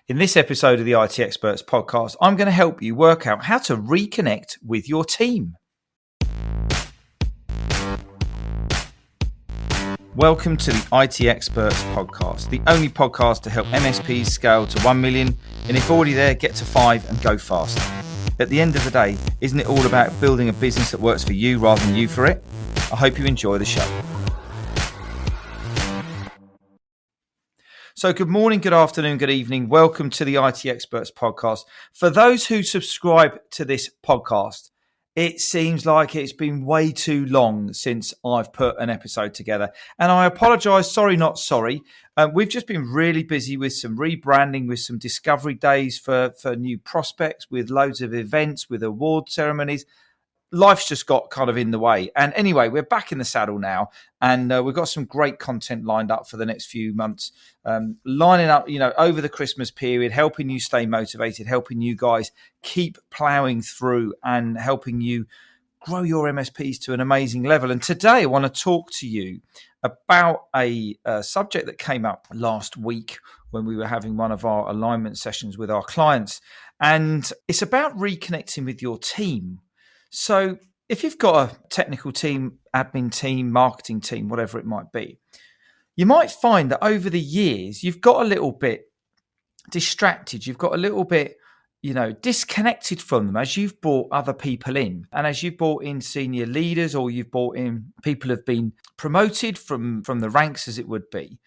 In this episode of the IT Experts podcast, I'm going to help you work out how to reconnect with your team. Welcome to the IT Experts podcast, the only podcast to help MSPs scale to 1 million, and if already there, get to 5 and go faster. At the end of the day, isn't it all about building a business that works for you rather than you for it? I hope you enjoy the show. So good morning, good afternoon, good evening. Welcome to the IT Experts podcast. For those who subscribe to this podcast, it seems like it's been way too long since I've put an episode together. And I apologise, sorry, not sorry. We've just been really busy with some rebranding, with some discovery days for new prospects, with loads of events, with award ceremonies. Life's just got kind of in the way. And anyway, we're back in the saddle now, and we've got some great content lined up for the next few months, lining up, over the Christmas period, helping you stay motivated, helping you guys keep plowing through and helping you grow your MSPs to an amazing level. And today I want to talk to you about a subject that came up last week when we were having one of our alignment sessions with our clients. And it's about reconnecting with your team. So if you've got a technical team, admin team, marketing team, whatever it might be, you might find that over the years, you've got a little bit distracted. You've got a little bit, disconnected from them as you've brought other people in. And as you've brought in senior leaders, or you've brought in people who've been promoted from the ranks, as it would be,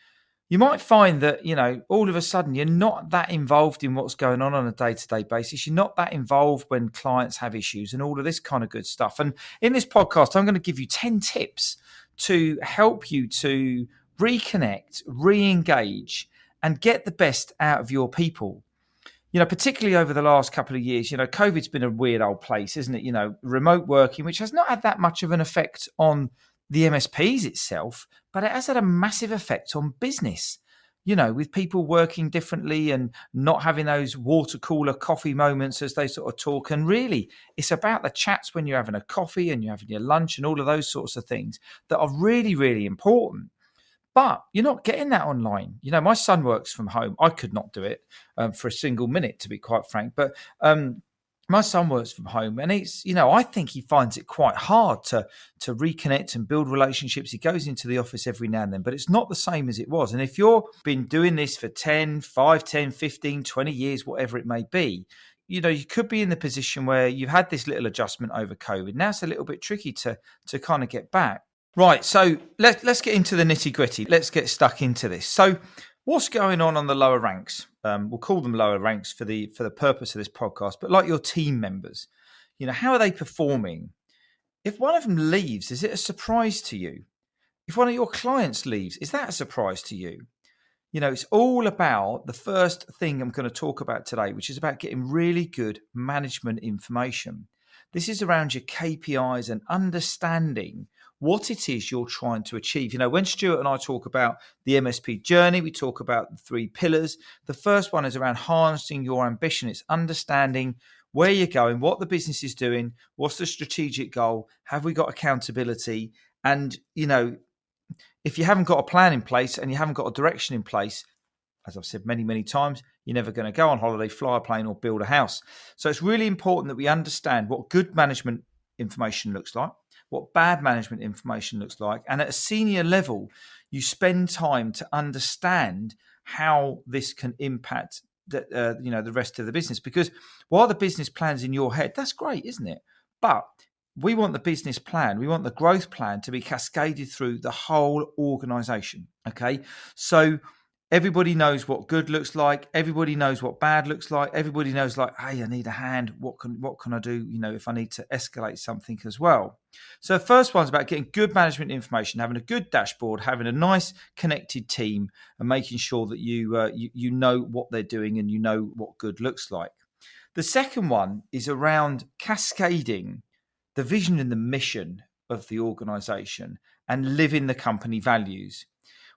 you might find that, all of a sudden you're not that involved in what's going on a day-to-day basis. You're not that involved when clients have issues and all of this kind of good stuff. And in this podcast, I'm going to give you 10 tips to help you to reconnect, re-engage, and get the best out of your people. Particularly over the last couple of years, COVID's been a weird old place, isn't it? Remote working, which has not had that much of an effect on the MSPs itself, but it has had a massive effect on business, with people working differently and not having those water cooler coffee moments as they sort of talk. And really, it's about the chats when you're having a coffee and you're having your lunch and all of those sorts of things that are really, really important. But you're not getting that online. My son works from home. I could not do it for a single minute, to be quite frank. But my son works from home, and it's, I think he finds it quite hard to reconnect and build relationships. He goes into the office every now and then, but it's not the same as it was. And if you've been doing this for 10, 15, 20 years, whatever it may be, you could be in the position where you've had this little adjustment over COVID. Now it's a little bit tricky to kind of get back. Right, so let's get into the nitty-gritty. Let's get stuck into this. So what's going on the lower ranks? We'll call them lower ranks for the purpose of this podcast, but like your team members, how are they performing? If one of them leaves, is it a surprise to you? If one of your clients leaves, is that a surprise to you? It's all about the first thing I'm going to talk about today, which is about getting really good management information. This is around your KPIs and understanding what it is you're trying to achieve. When Stuart and I talk about the MSP journey, we talk about the 3 pillars. The first one is around harnessing your ambition. It's understanding where you're going, what the business is doing, what's the strategic goal, have we got accountability? And, if you haven't got a plan in place and you haven't got a direction in place, as I've said many, many times, you're never going to go on holiday, fly a plane, or build a house. So it's really important that we understand what good management information looks like, what bad management information looks like. And at a senior level, you spend time to understand how this can impact the rest of the business. Because while the business plan's in your head, that's great, isn't it? But we want the business plan, we want the growth plan to be cascaded through the whole organization. Okay. So everybody knows what good looks like. Everybody knows what bad looks like. Everybody knows, hey, I need a hand. What can I do? If I need to escalate something as well. So the first one's about getting good management information, having a good dashboard, having a nice connected team, and making sure that you know what they're doing and you know what good looks like. The second one is around cascading the vision and the mission of the organization and living the company values.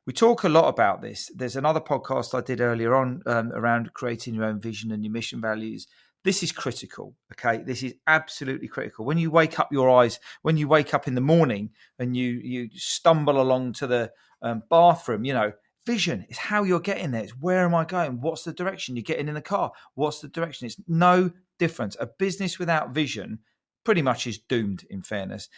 We talk a lot about this. There's another podcast I did earlier on around creating your own vision and your mission values. This is critical, okay? This is absolutely critical. When you wake up when you wake up in the morning and you stumble along to the bathroom, Vision is how you're getting there. It's where am I going? What's the direction? You're getting in the car. What's the direction? It's no difference. A business without vision pretty much is doomed, in fairness.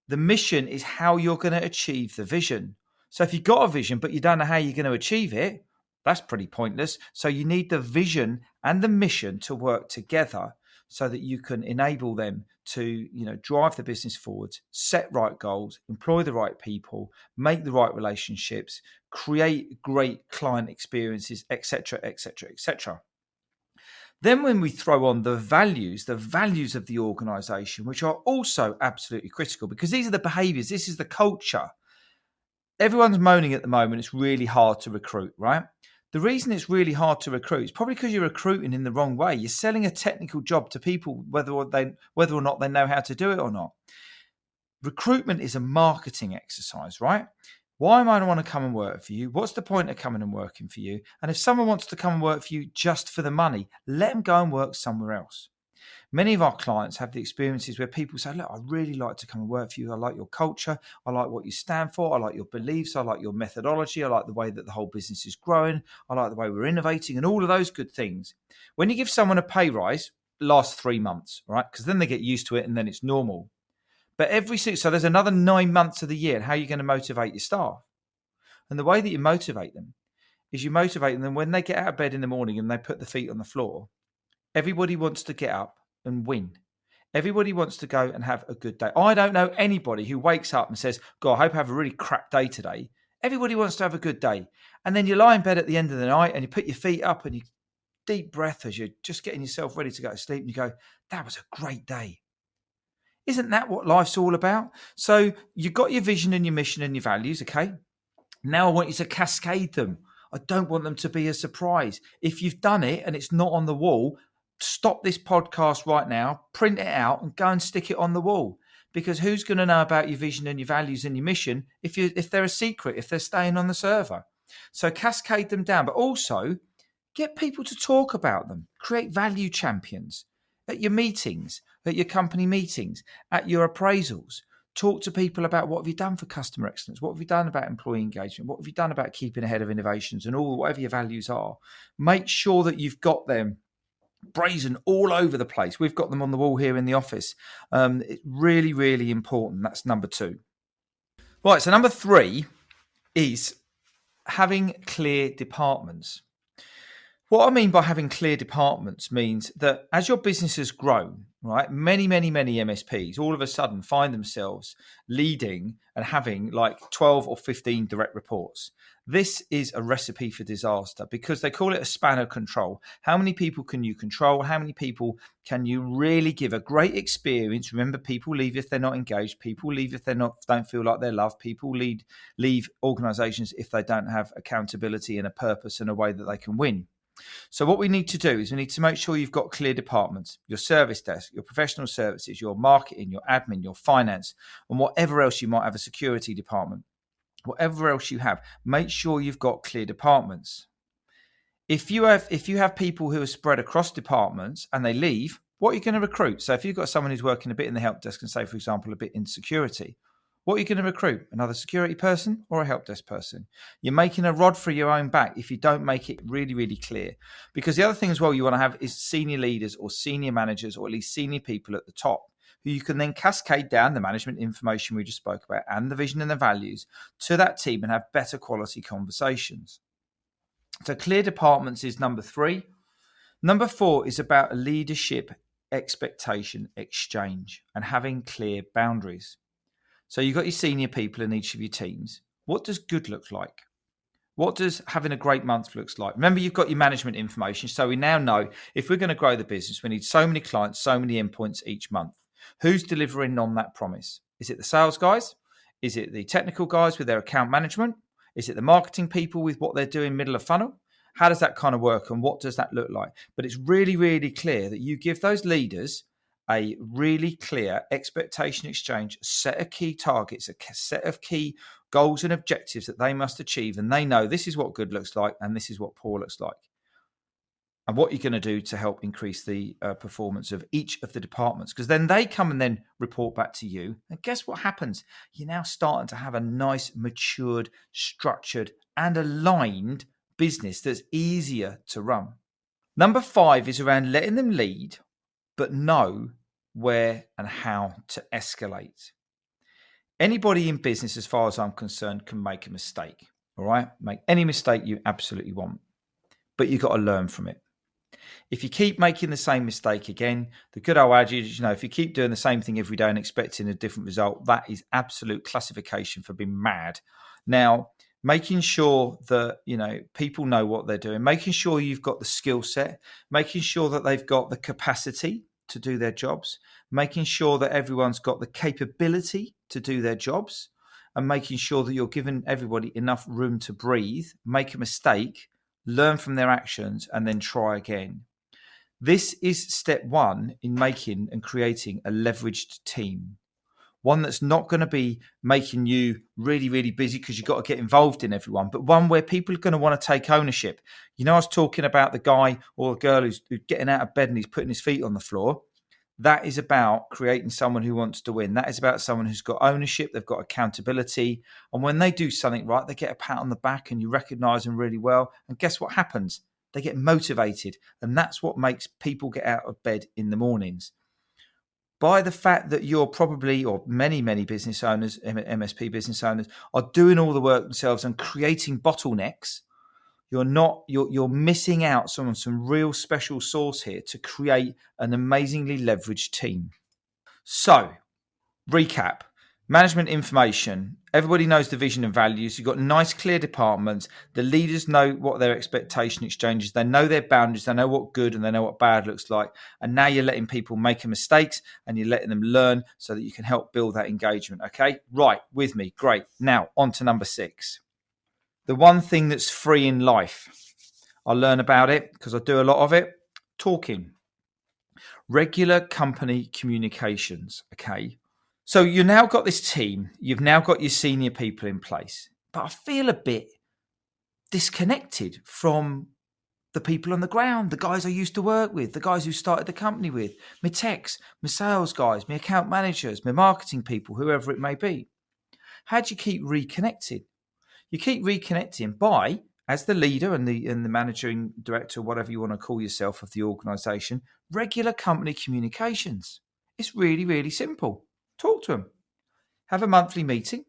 The mission is how you're going to achieve the vision. So if you've got a vision, but you don't know how you're going to achieve it, that's pretty pointless. So you need the vision and the mission to work together so that you can enable them to, drive the business forward, set right goals, employ the right people, make the right relationships, create great client experiences, etc., etc., etc. Then when we throw on the values of the organization, which are also absolutely critical because these are the behaviors, this is the culture. Everyone's moaning at the moment, it's really hard to recruit, right? The reason it's really hard to recruit is probably because you're recruiting in the wrong way. You're selling a technical job to people, whether or not they know how to do it or not. Recruitment is a marketing exercise, right? Why might I want to come and work for you? What's the point of coming and working for you? And if someone wants to come and work for you just for the money, let them go and work somewhere else. Many of our clients have the experiences where people say, look, I'd really like to come and work for you. I like your culture. I like what you stand for. I like your beliefs. I like your methodology. I like the way that the whole business is growing. I like the way we're innovating and all of those good things. When you give someone a pay rise, it lasts 3 months, right? Because then they get used to it and then it's normal. But so there's another 9 months of the year. And how are you going to motivate your staff? And the way that you motivate them is you motivate them when they get out of bed in the morning and they put the feet on the floor. Everybody wants to get up and win. Everybody wants to go and have a good day. I don't know anybody who wakes up and says, God, I hope I have a really crap day today. Everybody wants to have a good day. And then you lie in bed at the end of the night and you put your feet up and you deep breath as you're just getting yourself ready to go to sleep and you go, that was a great day. Isn't that what life's all about? So you've got your vision and your mission and your values, okay? Now I want you to cascade them. I don't want them to be a surprise. If you've done it and it's not on the wall, stop this podcast right now, print it out and go and stick it on the wall. Because who's going to know about your vision and your values and your mission if they're a secret, if they're staying on the server? So cascade them down, but also get people to talk about them. Create value champions at your meetings, at your company meetings, at your appraisals. Talk to people about what have you done for customer excellence? What have you done about employee engagement? What have you done about keeping ahead of innovations and whatever your values are? Make sure that you've got them brazen all over the place. We've got them on the wall here in the office. It's really, really important. That's number 2. Right, so number 3 is having clear departments. What I mean by having clear departments means that as your business has grown, right, many MSPs all of a sudden find themselves leading and having like 12 or 15 direct reports. This is a recipe for disaster because they call it a span of control. How many people can you control? How many people can you really give a great experience? Remember, people leave if they're not engaged. People leave if don't feel like they're loved. People leave organizations if they don't have accountability and a purpose and a way that they can win. So what we need to do is we need to make sure you've got clear departments, your service desk, your professional services, your marketing, your admin, your finance, and whatever else you might have, a security department, whatever else you have, make sure you've got clear departments. If you have people who are spread across departments and they leave, what are you going to recruit? So if you've got someone who's working a bit in the help desk and say, for example, a bit in security, what are you going to recruit? Another security person or a help desk person? You're making a rod for your own back if you don't make it really, really clear. Because the other thing as well you want to have is senior leaders or senior managers or at least senior people at the top who you can then cascade down the management information we just spoke about and the vision and the values to that team and have better quality conversations. So clear departments is number 3. Number 4 is about a leadership expectation exchange and having clear boundaries. So you've got your senior people in each of your teams. What does good look like? What does having a great month looks like? Remember, you've got your management information. So we now know if we're going to grow the business, we need so many clients, so many endpoints each month. Who's delivering on that promise? Is it the sales guys? Is it the technical guys with their account management? Is it the marketing people with what they're doing middle of funnel? How does that kind of work and what does that look like? But it's really, really clear that you give those leaders a really clear expectation exchange, set of key targets, a set of key goals and objectives that they must achieve. And they know this is what good looks like and this is what poor looks like. And what you're going to do to help increase the performance of each of the departments. Because then they come and then report back to you. And guess what happens? You're now starting to have a nice, matured, structured and aligned business that's easier to run. Number 5 is around letting them lead, but know where and how to escalate. Anybody in business, as far as I'm concerned, can make a mistake. All right? Make any mistake you absolutely want, but you've got to learn from it. If you keep making the same mistake again, the good old adage, if you keep doing the same thing every day and expecting a different result, that is absolute classification for being mad. Now, making sure that, people know what they're doing, making sure you've got the skill set, making sure that they've got the capacity to do their jobs, making sure that everyone's got the capability to do their jobs, and making sure that you're giving everybody enough room to breathe, make a mistake, learn from their actions, and then try again. This is step 1 in making and creating a leveraged team. One that's not going to be making you really, really busy because you've got to get involved in everyone, but one where people are going to want to take ownership. I was talking about the guy or the girl who's getting out of bed and he's putting his feet on the floor. That is about creating someone who wants to win. That is about someone who's got ownership, they've got accountability. And when they do something right, they get a pat on the back and you recognize them really well. And guess what happens? They get motivated. And that's what makes people get out of bed in the mornings. By the fact that you're probably, or many, many business owners, MSP business owners, are doing all the work themselves and creating bottlenecks, you're missing out on some real special sauce here to create an amazingly leveraged team. So, recap. Management information. Everybody knows the vision and values. You've got nice, clear departments. The leaders know what their expectation exchanges. They know their boundaries. They know what good and they know what bad looks like. And now you're letting people make mistakes and you're letting them learn so that you can help build that engagement. Okay? Right. With me. Great. Now, on to number 6. The one thing that's free in life. I learn about it because I do a lot of it. Talking. Regular company communications. Okay? So you've now got this team, you've now got your senior people in place, but I feel a bit disconnected from the people on the ground, the guys I used to work with, the guys who started the company with, my techs, my sales guys, my account managers, my marketing people, whoever it may be. How do you keep reconnecting? You keep reconnecting by, as the leader and the managing director, whatever you want to call yourself of the organization, regular company communications. It's really, really simple. Talk to them. Have a monthly meeting.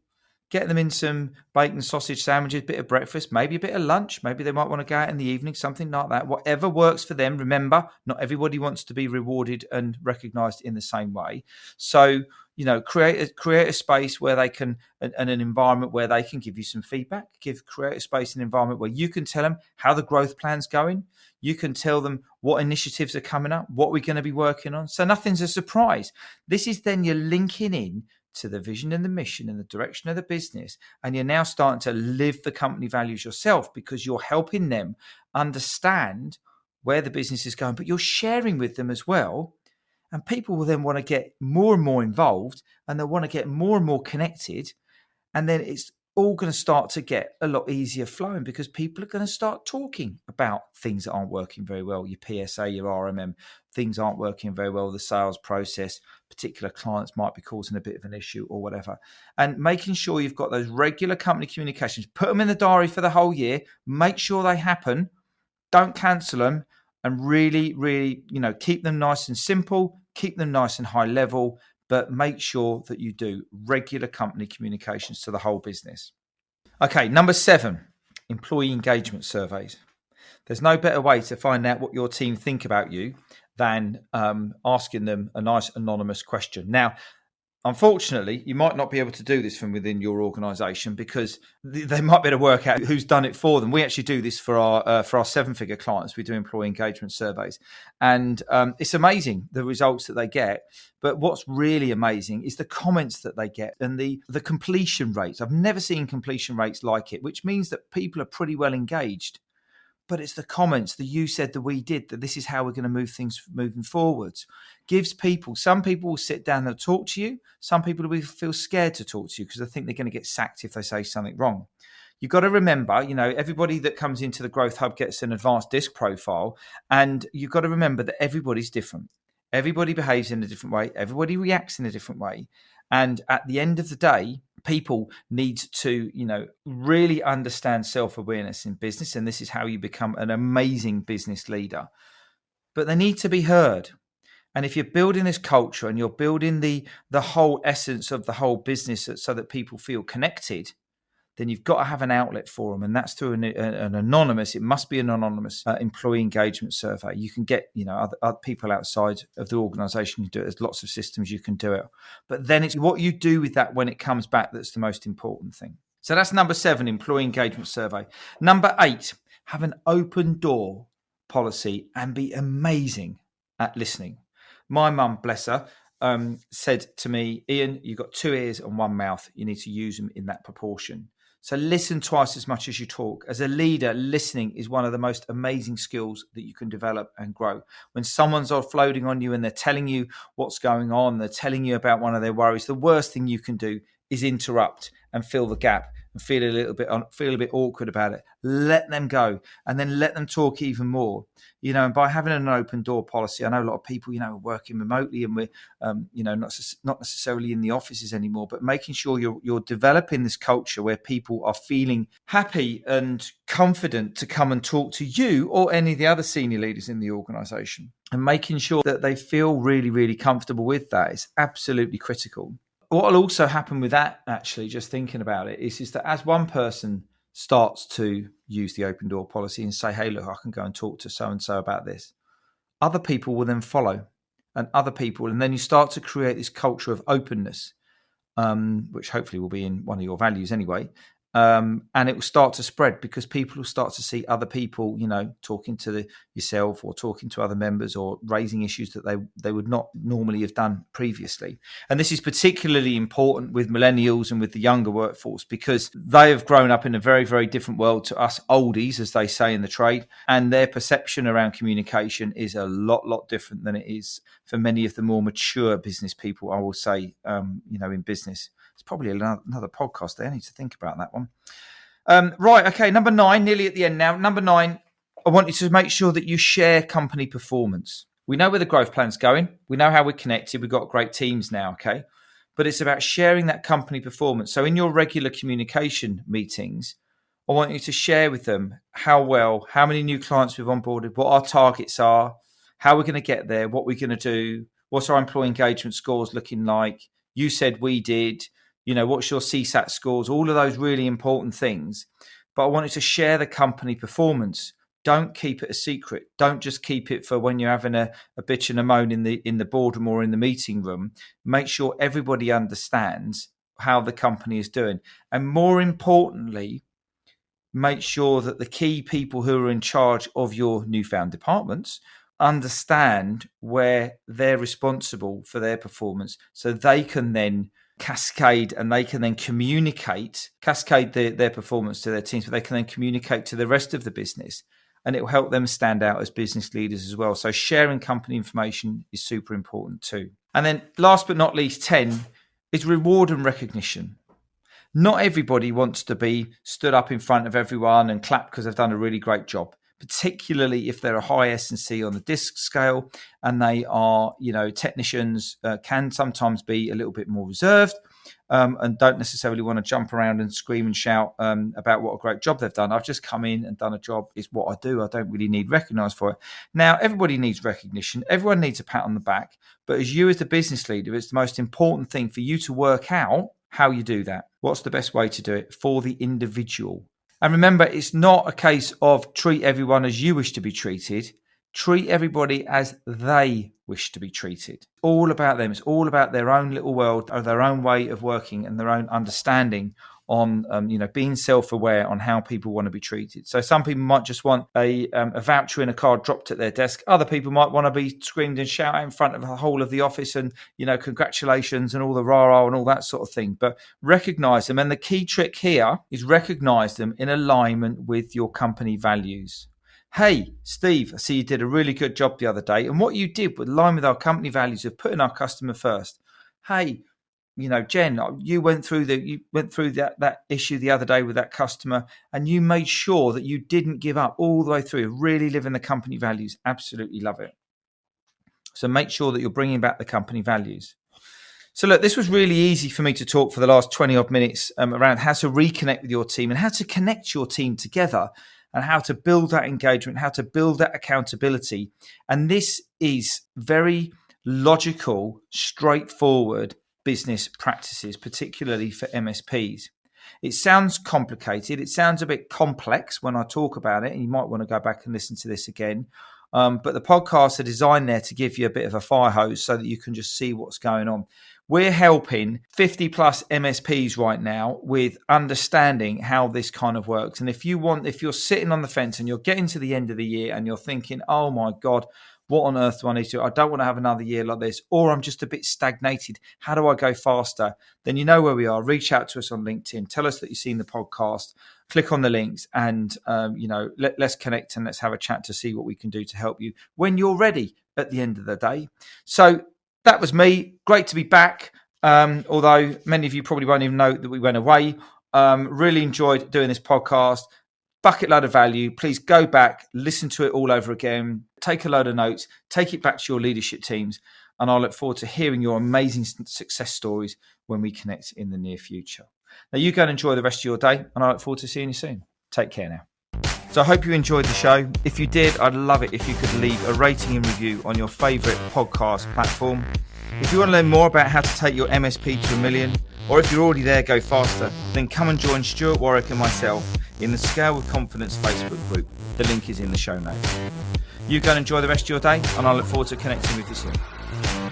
Get them in some bacon sausage sandwiches, bit of breakfast, maybe a bit of lunch. Maybe they might want to go out in the evening, something like that. Whatever works for them. Remember, not everybody wants to be rewarded and recognized in the same way. So, create a space where they can, and an environment where they can give you some feedback. Create a space and environment where you can tell them how the growth plan's going. You can tell them what initiatives are coming up, what we're going to be working on. So nothing's a surprise. This is then you're linking in to the vision and the mission and the direction of the business. And you're now starting to live the company values yourself because you're helping them understand where the business is going, but you're sharing with them as well. And people will then want to get more and more involved and they'll want to get more and more connected. And then it's all going to start to get a lot easier flowing because people are going to start talking about things that aren't working very well. Your PSA, your RMM, things aren't working very well. The sales process, particular clients might be causing a bit of an issue or whatever. And making sure you've got those regular company communications, put them in the diary for the whole year, make sure they happen, don't cancel them, and really, really, keep them nice and simple, keep them nice and high level, but make sure that you do regular company communications to the whole business. Okay, number 7, employee engagement surveys. There's no better way to find out what your team think about you than asking them a nice anonymous question. Now, unfortunately, you might not be able to do this from within your organisation because they might be able to work out who's done it for them. We actually do this for our 7-figure clients. We do employee engagement surveys, and it's amazing the results that they get. But what's really amazing is the comments that they get and the completion rates. I've never seen completion rates like it, which means that people are pretty well engaged. But it's the comments, the you said, the we did, that this is how we're going to move things moving forwards. Gives people, some people will sit down and talk to you. Some people will feel scared to talk to you because they think they're going to get sacked if they say something wrong. You've got to remember, everybody that comes into the Growth Hub gets an advanced disc profile. And you've got to remember that everybody's different. Everybody behaves in a different way. Everybody reacts in a different way. And at the end of the day, people need to, really understand self-awareness in business, and this is how you become an amazing business leader. But they need to be heard. And if you're building this culture and you're building the whole essence of the whole business so that people feel connected, then you've got to have an outlet for them, and that's through an anonymous. It must be an anonymous employee engagement survey. You can get, other people outside of the organisation to do it. There's lots of systems you can do it, but then it's what you do with that when it comes back that's the most important thing. So that's number 7, employee engagement survey. Number 8, have an open door policy and be amazing at listening. My mum, bless her, said to me, Ian, you've got 2 ears and 1 mouth. You need to use them in that proportion. So listen twice as much as you talk. As a leader, listening is one of the most amazing skills that you can develop and grow. When someone's offloading on you and they're telling you what's going on, they're telling you about one of their worries, the worst thing you can do is interrupt and fill the gap and feel a bit awkward about it. Let them go, and then let them talk even more. And by having an open door policy, I know a lot of people, are working remotely, and we're, not necessarily in the offices anymore, but making sure you're developing this culture where people are feeling happy and confident to come and talk to you or any of the other senior leaders in the organisation, and making sure that they feel really, really comfortable with that is absolutely critical. What will also happen with that, actually, just thinking about it, is that as one person starts to use the open door policy and say, hey, look, I can go and talk to so-and-so about this, other people will then follow, and other people, and then you start to create this culture of openness, which hopefully will be in one of your values anyway. And it will start to spread because people will start to see other people, talking to yourself or talking to other members or raising issues that they would not normally have done previously. And this is particularly important with millennials and with the younger workforce because they have grown up in a very, very different world to us oldies, as they say in the trade, and their perception around communication is a lot different than it is for many of the more mature business people, I will say, in business. It's probably another podcast there. I need to think about that one. Right, okay, number 9, nearly at the end now. Number 9, I want you to make sure that you share company performance. We know where the growth plan's going. We know how we're connected. We've got great teams now, okay? But it's about sharing that company performance. So in your regular communication meetings, I want you to share with them how many new clients we've onboarded, what our targets are, how we're going to get there, what we're going to do, what's our employee engagement scores looking like. You said we did. What's your CSAT scores, all of those really important things. But I wanted to share the company performance. Don't keep it a secret. Don't just keep it for when you're having a bitch and a moan in the boardroom or in the meeting room. Make sure everybody understands how the company is doing. And more importantly, make sure that the key people who are in charge of your newfound departments understand where they're responsible for their performance so they can then cascade and they can then cascade their performance to their teams, but they can then communicate to the rest of the business, and it will help them stand out as business leaders as well. So sharing company information is super important too. And then last but not least, 10 is reward and recognition. Not everybody wants to be stood up in front of everyone and clap because they've done a really great job, particularly if they're a high S&C on the DISC scale and they are, technicians can sometimes be a little bit more reserved and don't necessarily want to jump around and scream and shout about what a great job they've done. I've just come in and done a job. It's what I do. I don't really need recognised for it. Now, everybody needs recognition. Everyone needs a pat on the back. But as you as the business leader, it's the most important thing for you to work out how you do that. What's the best way to do it for the individual? And remember, it's not a case of treat everyone as you wish to be treated. Treat everybody as they wish to be treated. All about them. It's all about their own little world or their own way of working and their own understanding on, being self-aware on how people want to be treated. So some people might just want a voucher in a card dropped at their desk. Other people might want to be screamed and shouted in front of the whole of the office and, congratulations and all the rah-rah and all that sort of thing. But recognize them. And the key trick here is recognize them in alignment with your company values. Hey, Steve, I see you did a really good job the other day. And what you did would align with our company values of putting our customer first. Hey, Jen, you went through that issue the other day with that customer, and you made sure that you didn't give up all the way through. Really living the company values. Absolutely love it. So make sure that you're bringing back the company values. So look, this was really easy for me to talk for the last 20 odd minutes around how to reconnect with your team and how to connect your team together and how to build that engagement, how to build that accountability. And this is very logical, straightforward business practices, particularly for MSPs. It sounds complicated. It sounds a bit complex when I talk about it, and you might want to go back and listen to this again. But the podcasts are designed there to give you a bit of a fire hose so that you can just see what's going on. We're helping 50 plus MSPs right now with understanding how this kind of works. And if you're sitting on the fence and you're getting to the end of the year and you're thinking, oh my God, what on earth do I need to do? I don't want to have another year like this, or I'm just a bit stagnated. How do I go faster? Then you know where we are. Reach out to us on LinkedIn. Tell us that you've seen the podcast. Click on the links and, let's connect and let's have a chat to see what we can do to help you when you're ready at the end of the day. So that was me. Great to be back. Although many of you probably won't even know that we went away. Really enjoyed doing this podcast. Bucket load of value. Please go back, listen to it all over again, take a load of notes, take it back to your leadership teams. And I look forward to hearing your amazing success stories when we connect in the near future. Now, you go and enjoy the rest of your day, and I look forward to seeing you soon. Take care now. So I hope you enjoyed the show. If you did, I'd love it if you could leave a rating and review on your favourite podcast platform. If you want to learn more about how to take your MSP to $1 million, or if you're already there, go faster, then come and join Stuart Warwick and myself in the Scale with Confidence Facebook group. The link is in the show notes. You go and enjoy the rest of your day, and I look forward to connecting with you soon.